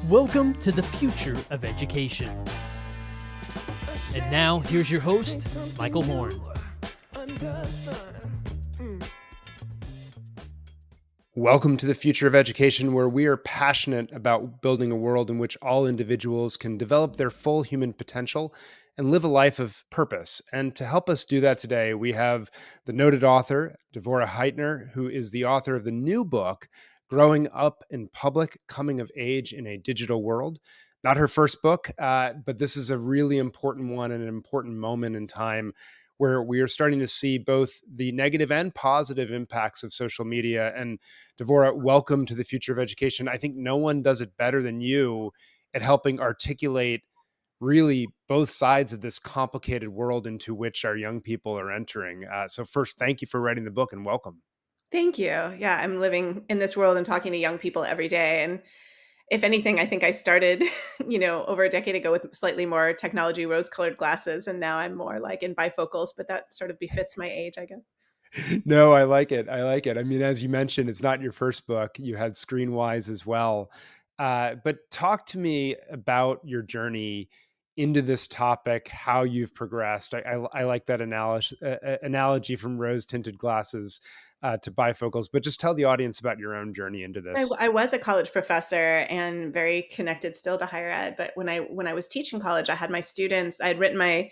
Welcome to the future of education. And now, here's your host, Michael Horn. Welcome to the future of education, where we are passionate about building a world in which all individuals can develop their full human potential and live a life of purpose. And to help us do that today, we have the noted author, Devorah Heitner, who is the author of the new book, Growing Up in Public, Coming of Age in a Digital World. Not her first book, but this is a really important one and an important moment in time where we are starting to see both the negative and positive impacts of social media. And Devorah, welcome to the future of education. I think no one does it better than you at helping articulate really both sides of this complicated world into which our young people are entering. So first, thank you for writing the book and welcome. Thank you. Yeah, I'm living in this world and talking to young people every day. And if anything, I think I started, over a decade ago with slightly more technology rose-colored glasses, and now I'm more like in bifocals, but that sort of befits my age, I guess. No, I like it. I like it. I mean, as you mentioned, it's not your first book. You had Screenwise as well. But talk to me about your journey into this topic, how you've progressed. I like that analogy from rose tinted glasses to bifocals, but just tell the audience about your own journey into I, this. I was a college professor and very connected still to higher ed. But when I was teaching college, I had my students. I had written my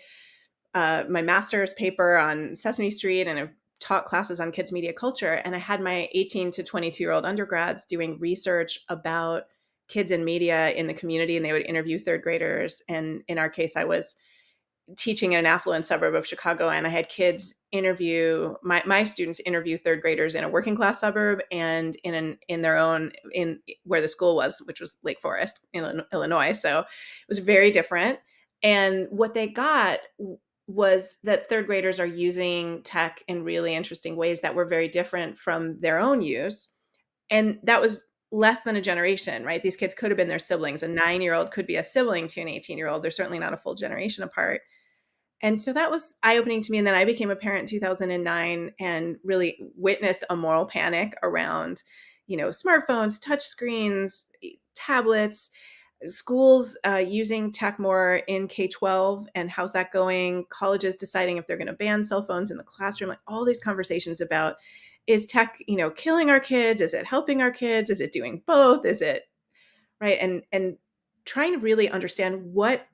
master's paper on Sesame Street, and I taught classes on kids media culture. And I had my 18 to 22-year-old undergrads doing research about kids in media in the community, and they would interview third graders. And in our case, I was teaching in an affluent suburb of Chicago, and I had kids interview my students interview third graders in a working class suburb and in their own in where the school was, which was Lake Forest in Illinois. So it was very different. And what they got was that third graders are using tech in really interesting ways that were very different from their own use. And that was less than a generation, right? These kids could have been their siblings. A 9-year-old could be a sibling to an 18-year-old. They're certainly not a full generation apart. And so that was eye-opening to me. And then I became a parent in 2009 and really witnessed a moral panic around, smartphones, touch screens, tablets, schools using tech more in K-12, and how's that going? Colleges deciding if they're going to ban cell phones in the classroom, like all these conversations about, is tech, killing our kids? Is it helping our kids? Is it doing both? Is it right? And trying to really understand what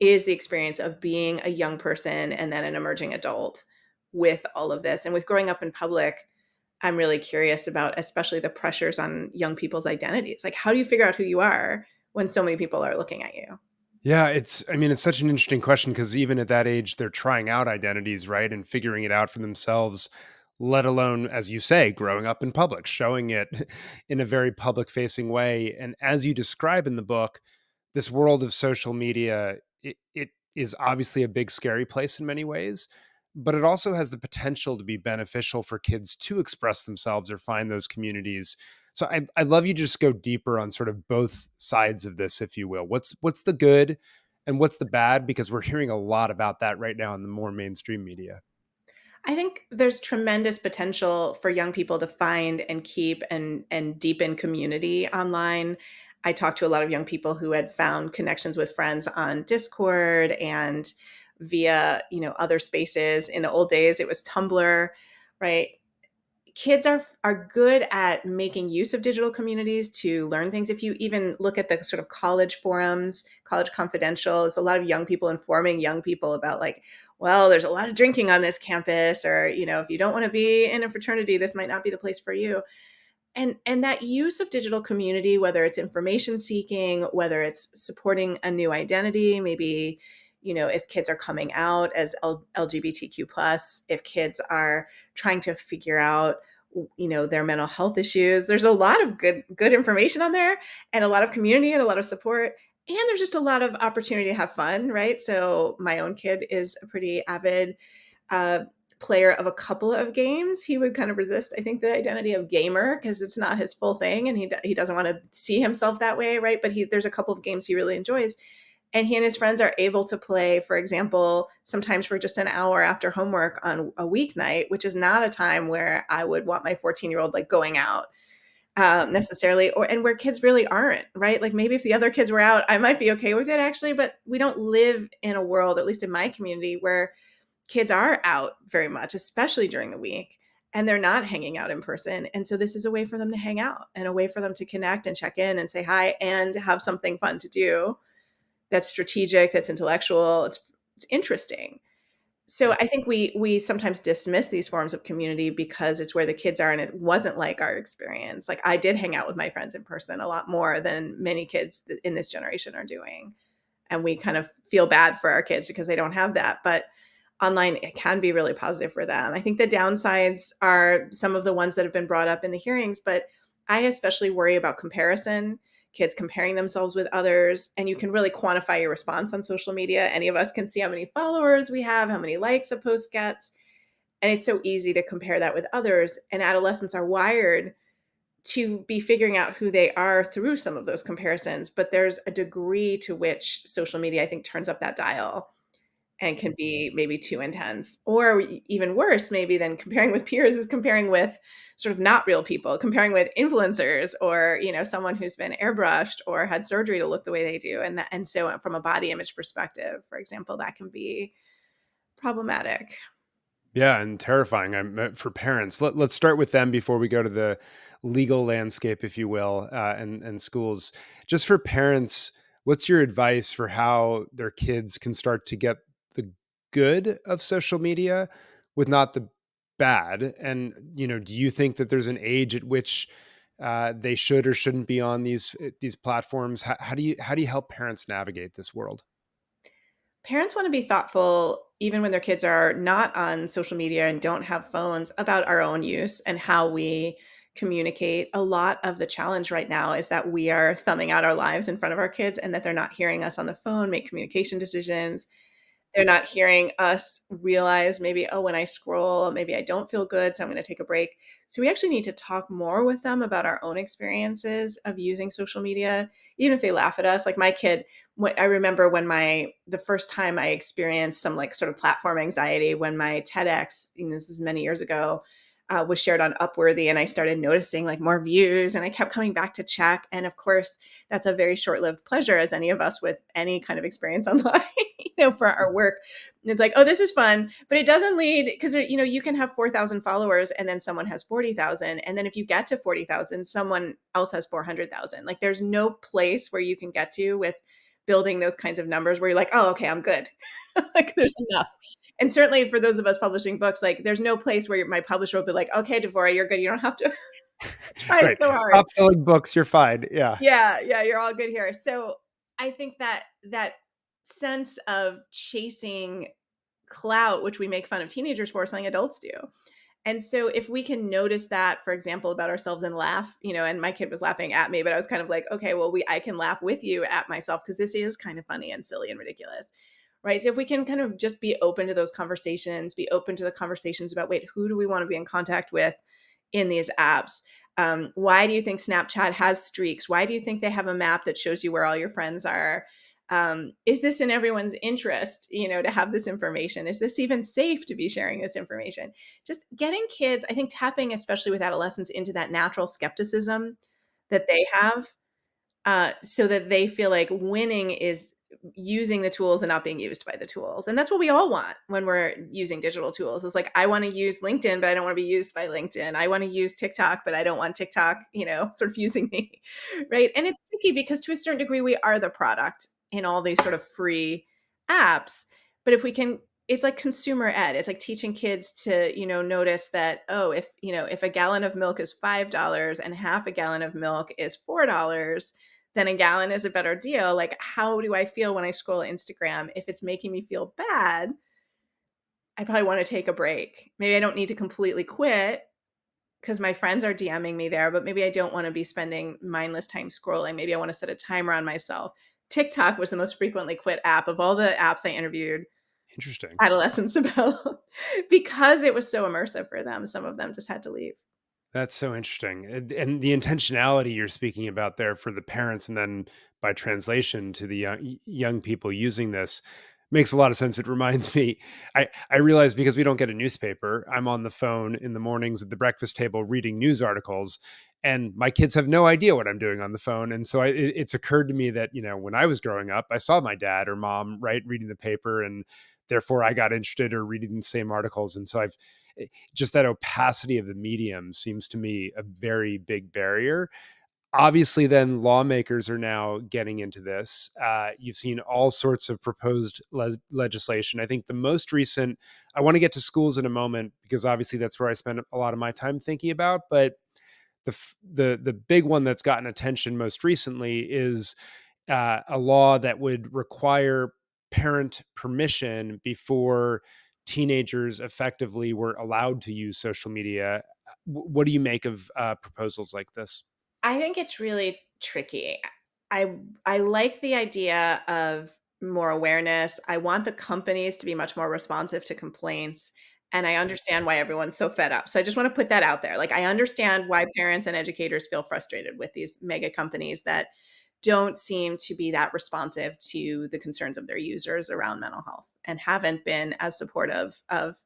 is the experience of being a young person and then an emerging adult with all of this. And with growing up in public, I'm really curious about especially the pressures on young people's identities. Like, how do you figure out who you are when so many people are looking at you? Yeah, it's such an interesting question because even at that age, they're trying out identities, right? And figuring it out for themselves, let alone, as you say, growing up in public, showing it in a very public facing way. And as you describe in the book, this world of social media, it is obviously a big, scary place in many ways, but it also has the potential to be beneficial for kids to express themselves or find those communities. So I'd love you to just go deeper on sort of both sides of this, if you will. What's the good and what's the bad? Because we're hearing a lot about that right now in the more mainstream media. I think there's tremendous potential for young people to find and keep and deepen community online. I talked to a lot of young people who had found connections with friends on Discord and via, other spaces. In the old days, it was Tumblr, right? Kids are good at making use of digital communities to learn things. If you even look at the sort of college forums, College Confidential, it's a lot of young people informing young people about, like, well, there's a lot of drinking on this campus, or, if you don't want to be in a fraternity, this might not be the place for you. And that use of digital community, whether it's information seeking, whether it's supporting a new identity, maybe, if kids are coming out as LGBTQ plus, if kids are trying to figure out, their mental health issues, there's a lot of good information on there, and a lot of community and a lot of support. And there's just a lot of opportunity to have fun, right? So my own kid is a pretty avid uh, player of a couple of games. He would kind of resist, I think, the identity of gamer because it's not his full thing, and he doesn't want to see himself that way, right? But there's a couple of games he really enjoys, and he and his friends are able to play, for example, sometimes for just an hour after homework on a weeknight, which is not a time where I would want my 14-year-old like going out. necessarily, and where kids really aren't, right? Like maybe if the other kids were out, I might be okay with it actually, but we don't live in a world, at least in my community, where kids are out very much, especially during the week, and they're not hanging out in person. And so this is a way for them to hang out and a way for them to connect and check in and say hi and have something fun to do that's strategic, that's intellectual, it's interesting. So I think we sometimes dismiss these forms of community because it's where the kids are and it wasn't like our experience. Like I did hang out with my friends in person a lot more than many kids in this generation are doing. And we kind of feel bad for our kids because they don't have that. But online, it can be really positive for them. I think the downsides are some of the ones that have been brought up in the hearings, but I especially worry about comparison, kids comparing themselves with others, and you can really quantify your response on social media. Any of us can see how many followers we have, how many likes a post gets, and it's so easy to compare that with others. And adolescents are wired to be figuring out who they are through some of those comparisons, but there's a degree to which social media, I think, turns up that dial and can be maybe too intense, or even worse maybe than comparing with peers is comparing with sort of not real people, comparing with influencers or someone who's been airbrushed or had surgery to look the way they do. And so from a body image perspective, for example, that can be problematic. Yeah, and terrifying. For parents. Let's start with them before we go to the legal landscape, if you will, and schools. Just for parents, what's your advice for how their kids can start to get the good of social media with not the bad? And do you think that there's an age at which they should or shouldn't be on these platforms? How do you help parents navigate this world? Parents want to be thoughtful, even when their kids are not on social media and don't have phones, about our own use and how we communicate. A lot of the challenge right now is that we are thumbing out our lives in front of our kids and that they're not hearing us on the phone make communication decisions. They're not hearing us realize maybe, oh, when I scroll, maybe I don't feel good, so I'm going to take a break. So we actually need to talk more with them about our own experiences of using social media, even if they laugh at us. Like my kid, I remember when the first time I experienced some like sort of platform anxiety when my TEDx, this is many years ago, was shared on Upworthy, and I started noticing like more views, and I kept coming back to check. And of course, that's a very short-lived pleasure, as any of us with any kind of experience online, for our work. And it's like, oh, this is fun, but it doesn't lead because you can have 4,000 followers, and then someone has 40,000, and then if you get to 40,000, someone else has 400,000. Like, there's no place where you can get to with building those kinds of numbers where you're like, oh, okay, I'm good. Like, there's enough. And certainly for those of us publishing books, like there's no place where my publisher will be like, okay, Devora, you're good. You don't have to try Right. so hard. Top selling books, you're fine. Yeah. Yeah. You're all good here. So I think that sense of chasing clout, which we make fun of teenagers for, something adults do. And so if we can notice that, for example, about ourselves and laugh, and my kid was laughing at me, but I was kind of like, okay, well, I can laugh with you at myself because this is kind of funny and silly and ridiculous. Right. So if we can kind of just be open to those conversations, be open to the conversations about, wait, who do we want to be in contact with in these apps? Why do you think Snapchat has streaks? Why do you think they have a map that shows you where all your friends are? Is this in everyone's interest, to have this information? Is this even safe to be sharing this information? Just getting kids, I think tapping, especially with adolescents, into that natural skepticism that they have, so that they feel like winning is using the tools and not being used by the tools. And that's what we all want when we're using digital tools. It's like, I want to use LinkedIn, but I don't want to be used by LinkedIn. I want to use TikTok, but I don't want TikTok, sort of using me. Right. And it's tricky because to a certain degree, we are the product in all these sort of free apps. But if we can, it's like consumer ed. It's like teaching kids to, notice that, oh, if a gallon of milk is $5 and half a gallon of milk is $4, then a gallon is a better deal. Like, how do I feel when I scroll Instagram? If it's making me feel bad, I probably want to take a break. Maybe I don't need to completely quit because my friends are DMing me there, but maybe I don't want to be spending mindless time scrolling. Maybe I want to set a timer on myself. TikTok was the most frequently quit app of all the apps I interviewed Interesting. adolescents about because it was so immersive for them. Some of them just had to leave. That's so interesting. And the intentionality you're speaking about there for the parents, and then by translation to the young people using this, makes a lot of sense. It reminds me, I realize because we don't get a newspaper, I'm on the phone in the mornings at the breakfast table reading news articles. and my kids have no idea what I'm doing on the phone. And so it's occurred to me that, when I was growing up, I saw my dad or mom, right, reading the paper, and therefore I got interested or reading the same articles. And so just that opacity of the medium seems to me a very big barrier. Obviously, then lawmakers are now getting into this. You've seen all sorts of proposed legislation. I think the most recent, I want to get to schools in a moment, because obviously that's where I spend a lot of my time thinking about. But the big one that's gotten attention most recently is a law that would require parent permission before teenagers effectively were allowed to use social media. What do you make of proposals like this? I think it's really tricky. I like the idea of more awareness. I want the companies to be much more responsive to complaints, and I understand why everyone's so fed up. So I just want to put that out there. Like, I understand why parents and educators feel frustrated with these mega companies that don't seem to be that responsive to the concerns of their users around mental health and haven't been as supportive of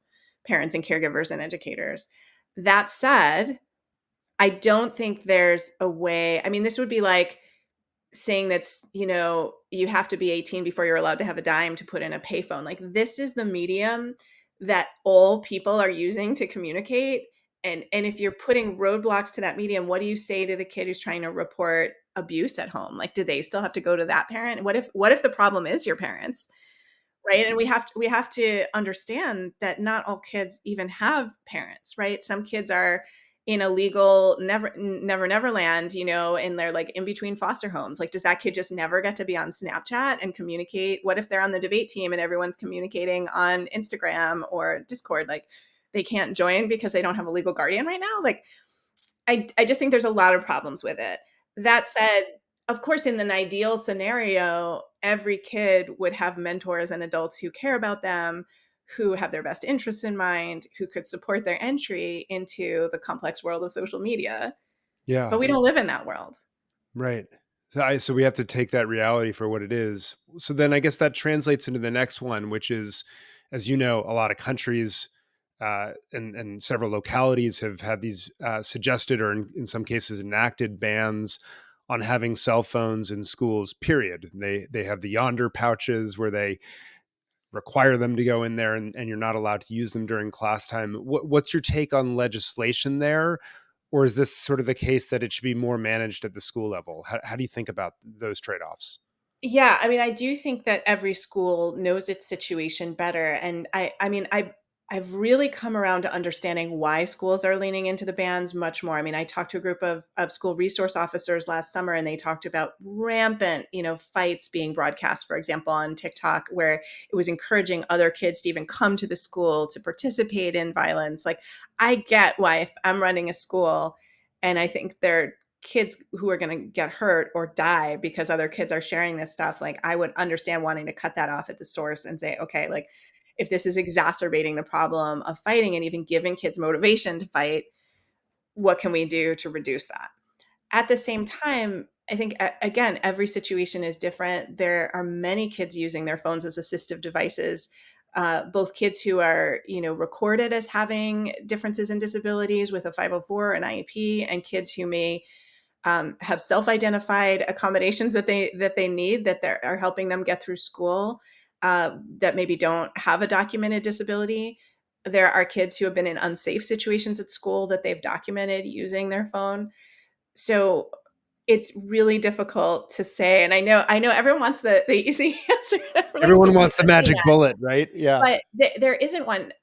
parents and caregivers and educators. That said, I don't think there's a way. I mean, this would be like saying that's, you have to be 18 before you're allowed to have a dime to put in a payphone. Like, this is the medium that all people are using to communicate. And if you're putting roadblocks to that medium, what do you say to the kid who's trying to report abuse at home? Like, do they still have to go to that parent? What if the problem is your parents? Right? And we have to understand that not all kids even have parents, right? Some kids are in a legal never land, and they're like in between foster homes. Like, does that kid just never get to be on Snapchat and communicate? What if they're on the debate team and everyone's communicating on Instagram or Discord? Like, they can't join because they don't have a legal guardian right now. Like, I just think there's a lot of problems with it. That said, of course, in an ideal scenario, every kid would have mentors and adults who care about them, who have their best interests in mind, who could support their entry into the complex world of social media. But Yeah. we don't live in that world. Right. So we have to take that reality for what it is. So then I guess that translates into the next one, which is, as you know, a lot of countries and several localities have had these suggested or in some cases enacted bans on having cell phones in schools, period. They have the Yonder pouches where they require them to go in there, and you're not allowed to use them during class time. What's your take on legislation there? Or is this sort of the case that it should be more managed at the school level? How do you think about those trade-offs? Yeah, I mean, I do think that every school knows its situation better, and I've really come around to understanding why schools are leaning into the bans much more. I mean, I talked to a group of school resource officers last summer, and they talked about rampant, fights being broadcast, for example, on TikTok, where it was encouraging other kids to even come to the school to participate in violence. Like, I get why if I'm running a school and I think there kids who are going to get hurt or die because other kids are sharing this stuff, like, I would understand wanting to cut that off at the source and say, okay, like, if this is exacerbating the problem of fighting and even giving kids motivation to fight, what can we do to reduce that? At the same time, I think, again, every situation is different. There are many kids using their phones as assistive devices, both kids who are, recorded as having differences in disabilities with a 504 and IEP, and kids who may have self-identified accommodations that they need that are helping them get through school, that maybe don't have a documented disability. There are kids who have been in unsafe situations at school that they've documented using their phone. So it's really difficult to say. And I know everyone wants the easy answer. Everyone Everyone just wants wants the to say magic that. bullet, right? Yeah. But there isn't one.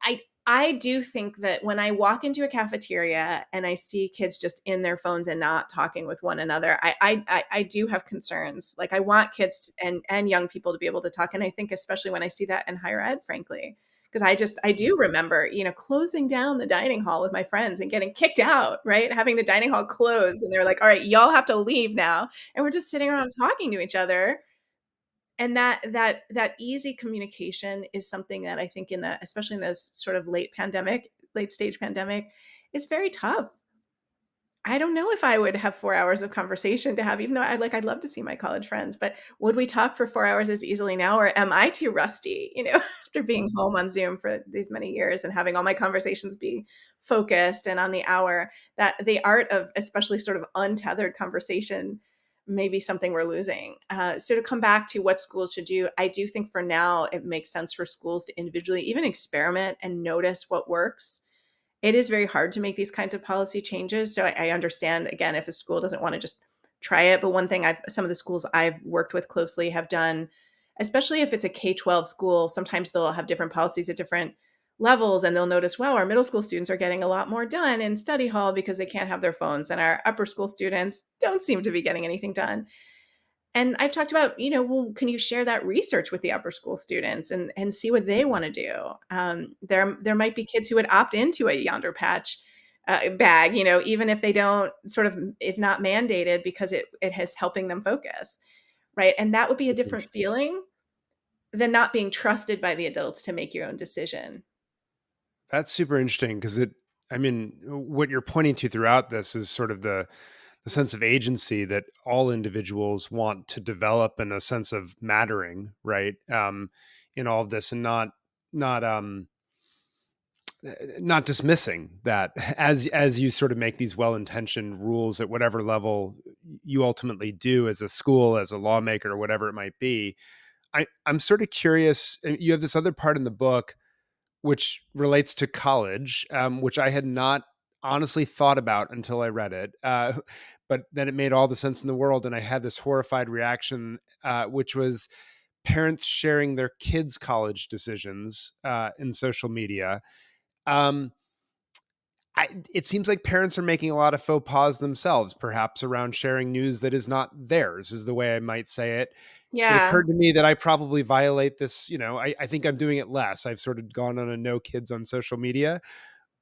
I do think that when I walk into a cafeteria and I see kids just in their phones and not talking with one another, I do have concerns. Like, I want kids and young people to be able to talk. And I think especially when I see that in higher ed, frankly, because I do remember, closing down the dining hall with my friends and getting kicked out, right? Having the dining hall closed, and they're like, all right, y'all have to leave now. And we're just sitting around talking to each other. And that easy communication is something that I think especially in this sort of late stage pandemic, is very tough. I don't know if I would have 4 hours of conversation to have, even though I'd love to see my college friends, but would we talk for 4 hours as easily now, or am I too rusty, after being home on Zoom for these many years and having all my conversations be focused and on the hour, that the art of especially sort of untethered conversation may be something we're losing. So to come back to what schools should do, I do think for now it makes sense for schools to individually even experiment and notice what works. It is very hard to make these kinds of policy changes. So I understand, again, if a school doesn't want to just try it. But one thing some of the schools I've worked with closely have done, especially if it's a K-12 school, sometimes they'll have different policies at different levels, and they'll notice, wow, our middle school students are getting a lot more done in study hall because they can't have their phones, and our upper school students don't seem to be getting anything done. And I've talked about, well, can you share that research with the upper school students and see what they want to do? There might be kids who would opt into a Yonder Patch bag, even if they don't it's not mandated because it has helping them focus, right? And that would be a different feeling than not being trusted by the adults to make your own decision. That's super interesting because I mean, what you're pointing to throughout this is sort of the sense of agency that all individuals want to develop and a sense of mattering, right? In all of this, and not not dismissing that as you sort of make these well-intentioned rules at whatever level you ultimately do as a school, as a lawmaker, or whatever it might be. I'm sort of curious. You have this other part in the book which relates to college, which I had not honestly thought about until I read it. But then it made all the sense in the world. And I had this horrified reaction, which was parents sharing their kids' college decisions in social media. Um, it seems like parents are making a lot of faux pas themselves, perhaps around sharing news that is not theirs, is the way I might say it. It Yeah. occurred to me that I probably violate this. I think I'm doing it less. I've sort of gone on a no kids on social media,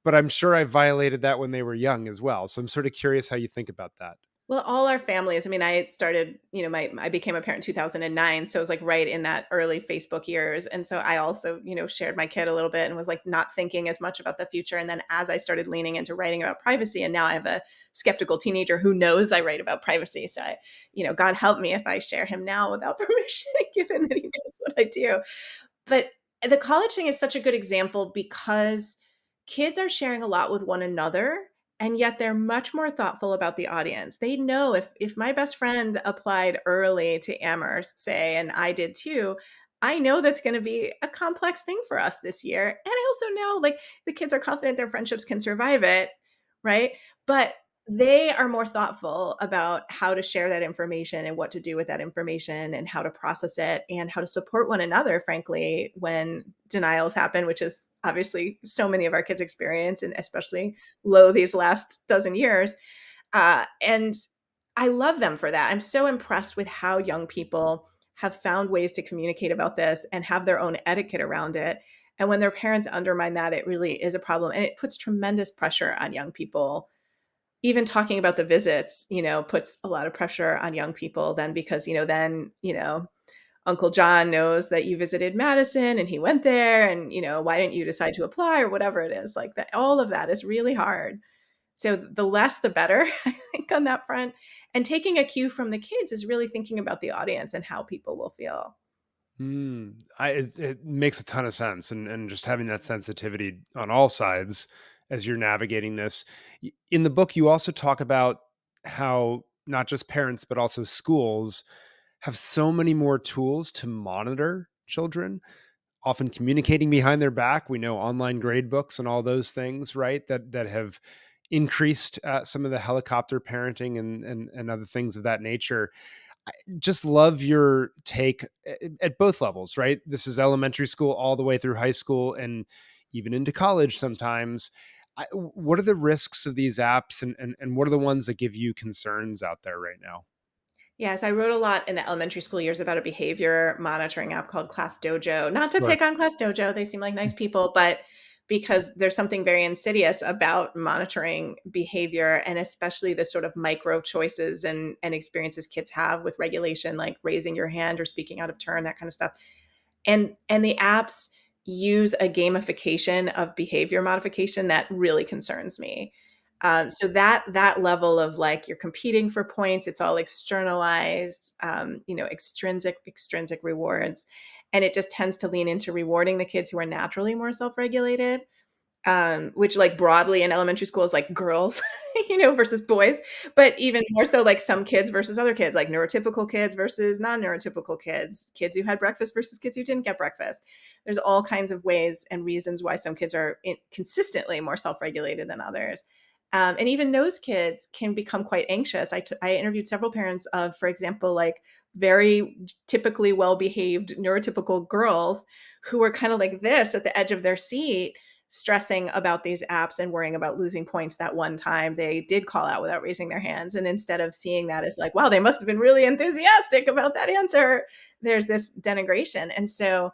but I'm sure I violated that when they were young as well. So I'm sort of curious how you think about that. Well, all our families, I mean, I started, I became a parent in 2009. So it was like right in that early Facebook years. And so I also, shared my kid a little bit and was like not thinking as much about the future. And then as I started leaning into writing about privacy, and now I have a skeptical teenager who knows I write about privacy. So God help me if I share him now without permission, given that he knows what I do. But the college thing is such a good example because kids are sharing a lot with one another, and yet they're much more thoughtful about the audience. They know if my best friend applied early to Amherst, say, and I did too, I know that's going to be a complex thing for us this year. And I also know like the kids are confident their friendships can survive it, right? But they are more thoughtful about how to share that information and what to do with that information and how to process it and how to support one another, frankly, when denials happen, which is obviously so many of our kids experience, and especially low these last dozen years. And I love them for that. I'm so impressed with how young people have found ways to communicate about this and have their own etiquette around it. And when their parents undermine that, it really is a problem. And it puts tremendous pressure on young people. Even talking about the visits, puts a lot of pressure on young people then because, Uncle John knows that you visited Madison and he went there and, why didn't you decide to apply or whatever it is like that. All of that is really hard. So the less, the better, I think, on that front. And taking a cue from the kids is really thinking about the audience and how people will feel. It makes a ton of sense, and just having that sensitivity on all sides as you're navigating this. In the book, you also talk about how not just parents but also schools have so many more tools to monitor children, often communicating behind their back. We know online grade books and all those things, right? That have increased some of the helicopter parenting and other things of that nature. Just love your take at both levels, right? This is elementary school all the way through high school and even into college sometimes. What are the risks of these apps, and what are the ones that give you concerns out there right now? Yes, I wrote a lot in the elementary school years about a behavior monitoring app called Class Dojo. Not to Sure. pick on Class Dojo, they seem like nice people, but because there's something very insidious about monitoring behavior and especially the sort of micro choices and experiences kids have with regulation, like raising your hand or speaking out of turn, that kind of stuff. And the apps use a gamification of behavior modification that really concerns me. So that level of like you're competing for points, it's all externalized, extrinsic rewards, and it just tends to lean into rewarding the kids who are naturally more self-regulated, which like broadly in elementary school is like girls, versus boys, but even more so like some kids versus other kids, like neurotypical kids versus non-neurotypical kids, kids who had breakfast versus kids who didn't get breakfast. There's all kinds of ways and reasons why some kids are consistently more self-regulated than others. And even those kids can become quite anxious. I interviewed several parents of, for example, like very typically well-behaved neurotypical girls who were kind of like this at the edge of their seat, stressing about these apps and worrying about losing points that one time they did call out without raising their hands. And instead of seeing that as like, wow, they must have been really enthusiastic about that answer, there's this denigration. And so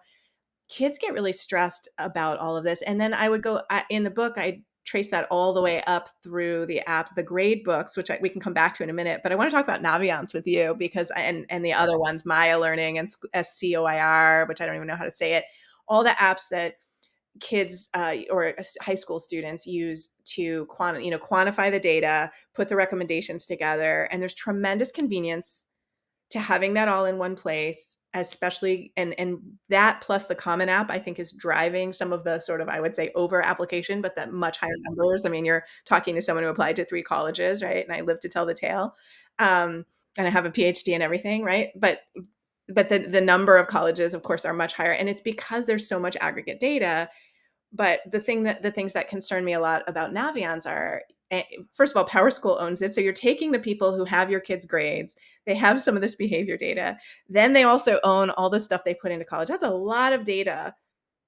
kids get really stressed about all of this. And then I would go in the book, I trace that all the way up through the apps, the grade books, which we can come back to in a minute. But I want to talk about Naviance with you because, and the other ones, Maya Learning and SCOIR, which I don't even know how to say it, all the apps that kids or high school students use to quantify the data, put the recommendations together. And there's tremendous convenience to having that all in one place, especially, and that plus the Common App, I think is driving some of the sort of, I would say, over application, but that much higher numbers. I mean, you're talking to someone who applied to 3 colleges, right? And I live to tell the tale. And I have a PhD and everything, right? But the number of colleges, of course, are much higher. And it's because there's so much aggregate data. But the things that concern me a lot about Naviance are, first of all, PowerSchool owns it. So you're taking the people who have your kids' grades, they have some of this behavior data. Then they also own all the stuff they put into college. That's a lot of data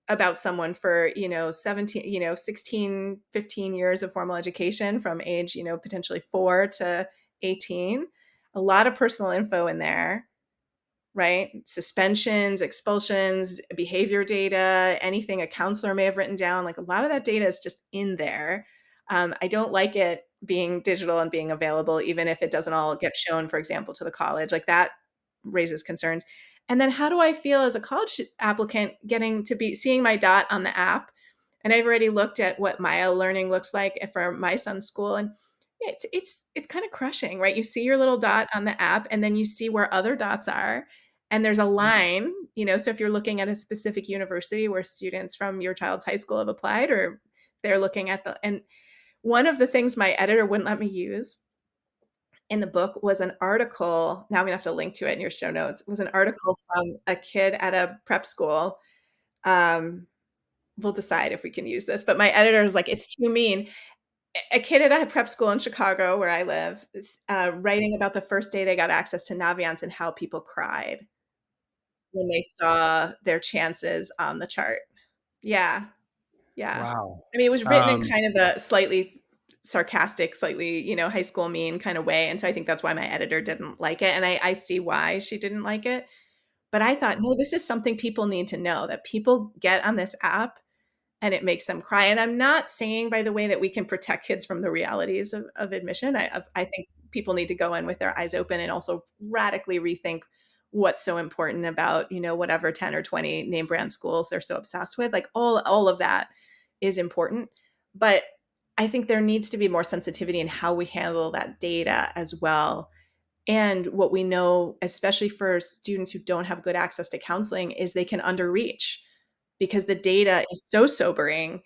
about someone for, 17, 16, 15 years of formal education from age, potentially 4 to 18. A lot of personal info in there. Right? Suspensions, expulsions, behavior data, anything a counselor may have written down, like a lot of that data is just in there. I don't like it being digital and being available, even if it doesn't all get shown, for example, to the college. Like that raises concerns. And then how do I feel as a college applicant getting to be seeing my dot on the app? And I've already looked at what Maya Learning looks like for my son's school, and it's kind of crushing, right? You see your little dot on the app, and then you see where other dots are, and there's a line, so if you're looking at a specific university where students from your child's high school have applied, or they're looking at and one of the things my editor wouldn't let me use in the book was an article. Now I'm gonna have to link to it in your show notes. It was an article from a kid at a prep school. We'll decide if we can use this, but my editor was like, it's too mean. A kid at a prep school in Chicago, where I live, is writing about the first day they got access to Naviance and how people cried when they saw their chances on the chart. Yeah. Yeah. Wow. I mean, it was written in kind of a slightly sarcastic, slightly, high school mean kind of way. And so I think that's why my editor didn't like it. And I see why she didn't like it. But I thought, no, this is something people need to know, that people get on this app and it makes them cry. And I'm not saying, by the way, that we can protect kids from the realities of admission. I think people need to go in with their eyes open and also radically rethink what's so important about, whatever 10 or 20 name brand schools they're so obsessed with. Like all of that is important. But I think there needs to be more sensitivity in how we handle that data as well. And what we know, especially for students who don't have good access to counseling, is they can underreach because the data is so sobering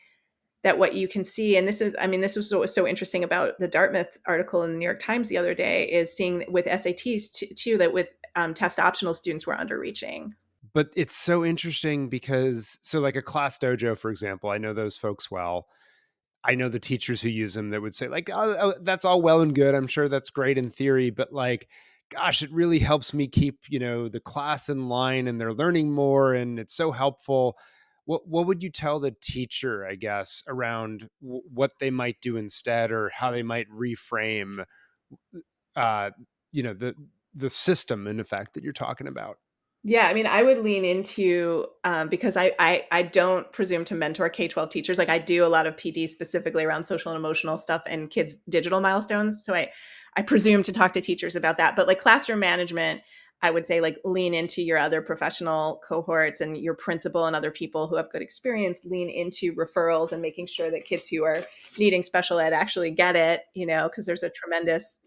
that what you can see, and this was what was so interesting about the Dartmouth article in the New York Times the other day, is seeing with SATs too, that with test optional students were underreaching. But it's so interesting because, so like a Class Dojo, for example, I know those folks well. I know the teachers who use them that would say like, oh, that's all well and good. I'm sure that's great in theory, but like, gosh, it really helps me keep, the class in line and they're learning more and it's so helpful. What would you tell the teacher, I guess, around what they might do instead, or how they might reframe, the system in effect that you're talking about? Yeah, I mean, I would lean into because I don't presume to mentor K-12 teachers. Like I do a lot of PD specifically around social and emotional stuff and kids' digital milestones. So I presume to talk to teachers about that. But like classroom management, I would say like lean into your other professional cohorts and your principal and other people who have good experience, lean into referrals and making sure that kids who are needing special ed actually get it, because there's a tremendous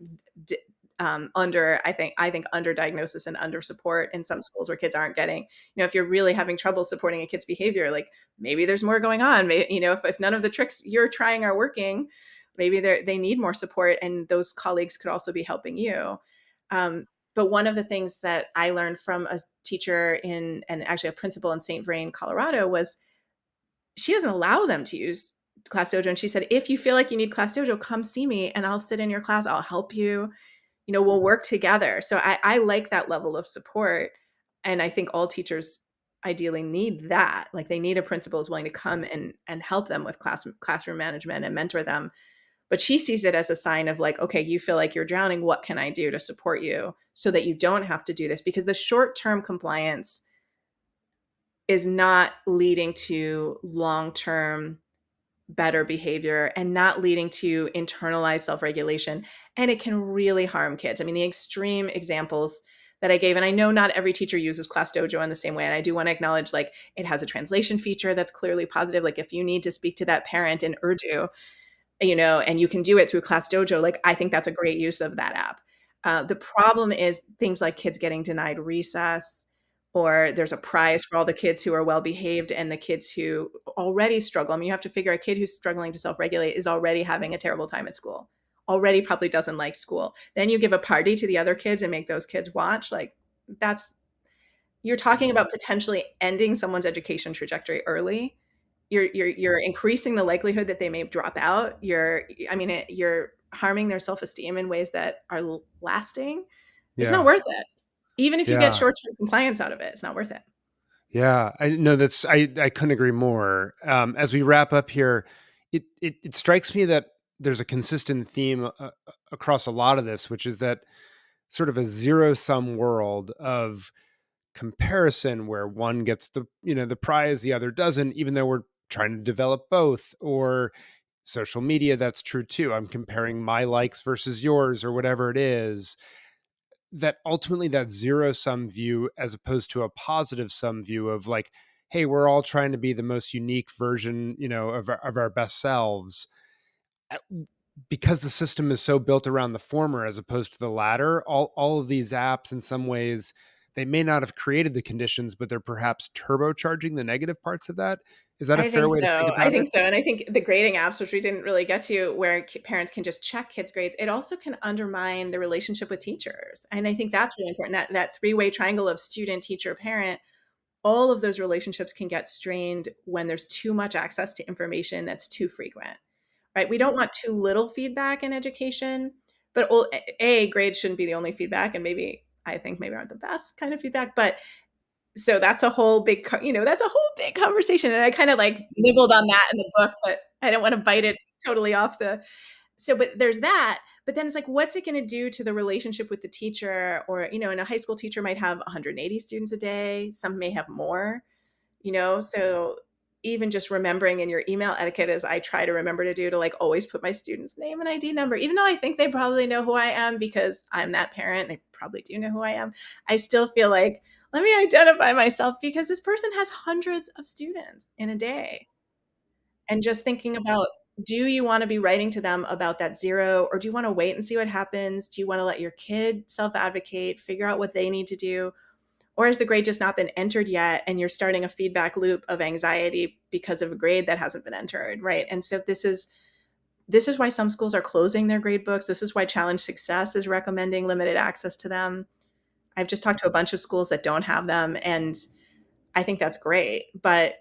I think underdiagnosis and under support in some schools where kids aren't getting, if you're really having trouble supporting a kid's behavior, like maybe there's more going on. Maybe, if none of the tricks you're trying are working, maybe they need more support, and those colleagues could also be helping you. But one of the things that I learned from a teacher and actually a principal in St. Vrain, Colorado, was she doesn't allow them to use Class Dojo. And she said, if you feel like you need Class Dojo, come see me and I'll sit in your class. I'll help you. We'll work together. So I like that level of support. And I think all teachers ideally need that. Like they need a principal who's willing to come and help them with classroom management and mentor them. But she sees it as a sign of like, okay, you feel like you're drowning. What can I do to support you so that you don't have to do this? Because the short-term compliance is not leading to long-term better behavior and not leading to internalized self-regulation. And it can really harm kids. I mean, the extreme examples that I gave, and I know not every teacher uses Class Dojo in the same way. And I do want to acknowledge, like, it has a translation feature that's clearly positive. Like if you need to speak to that parent in Urdu, and you can do it through Class Dojo, like I think that's a great use of that app. The problem is things like kids getting denied recess, or there's a prize for all the kids who are well behaved and the kids who already struggle. I mean, you have to figure a kid who's struggling to self-regulate is already having a terrible time at school, already probably doesn't like school. Then you give a party to the other kids and make those kids watch. Like you're talking about potentially ending someone's education trajectory early. You're increasing the likelihood that they may drop out. You're harming their self-esteem in ways that are lasting. It's not worth it. Even if you get short-term compliance out of it, it's not worth it. Yeah, I know I couldn't agree more. As we wrap up here, it strikes me that there's a consistent theme across a lot of this, which is that sort of a zero-sum world of comparison where one gets the prize, the other doesn't, even though we're trying to develop both. Or social media, that's true too. I'm comparing my likes versus yours or whatever it is. That ultimately that zero sum view, as opposed to a positive sum view of like, hey, we're all trying to be the most unique version, of our best selves. Because the system is so built around the former as opposed to the latter, all of these apps in some ways, they may not have created the conditions, but they're perhaps turbocharging the negative parts of that. Is that a I fair think way to think so. about I it? think so. And I think the grading apps, which we didn't really get to, where parents can just check kids' grades, it also can undermine the relationship with teachers. And I think that's really important. That three-way triangle of student, teacher, parent, all of those relationships can get strained when there's too much access to information that's too frequent, right? We don't want too little feedback in education, but grades shouldn't be the only feedback. And maybe aren't the best kind of feedback, but so that's a whole big, that's a whole big conversation. And I kind of like nibbled on that in the book, but I don't want to bite it totally off but there's that. But then it's like, what's it going to do to the relationship with the teacher? Or, and a high school teacher might have 180 students a day. Some may have more, so even just remembering in your email etiquette, as I try to remember to do, to like always put my student's name and ID number, even though I think they probably know who I am because I'm that parent, they probably do know who I am. I still feel like, let me identify myself because this person has hundreds of students in a day. And just thinking about, do you want to be writing to them about that zero, or do you want to wait and see what happens? Do you want to let your kid self-advocate, figure out what they need to do? Or has the grade just not been entered yet and you're starting a feedback loop of anxiety because of a grade that hasn't been entered, right? And so this is why some schools are closing their grade books. This is why Challenge Success is recommending limited access to them. I've just talked to a bunch of schools that don't have them, and I think that's great. But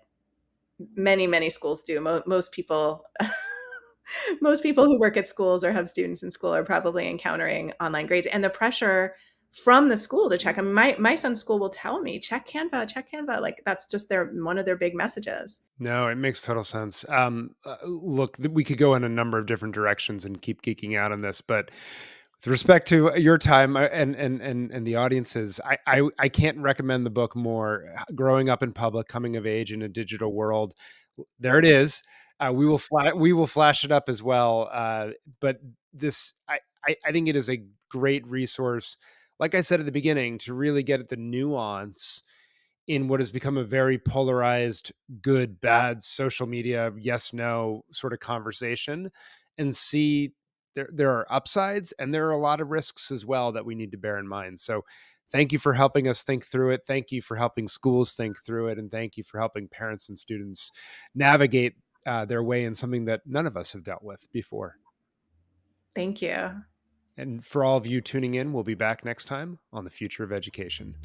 many, many schools do. Most people who work at schools or have students in school are probably encountering online grades and the pressure from the school to check. I mean, my son's school will tell me, check Canva. Like that's just one of their big messages. No, it makes total sense. Look, we could go in a number of different directions and keep geeking out on this, but with respect to your time and the audiences, I can't recommend the book more. Growing Up in Public, Coming of Age in a Digital World. There it is. We will flash it up as well. But this, I think it is a great resource. like I said at the beginning, to really get at the nuance in what has become a very polarized good, bad social media, yes, no sort of conversation, and see there are upsides and there are a lot of risks as well that we need to bear in mind. So thank you for helping us think through it. Thank you for helping schools think through it. And thank you for helping parents and students navigate their way in something that none of us have dealt with before. Thank you. And for all of you tuning in, we'll be back next time on The Future of Education.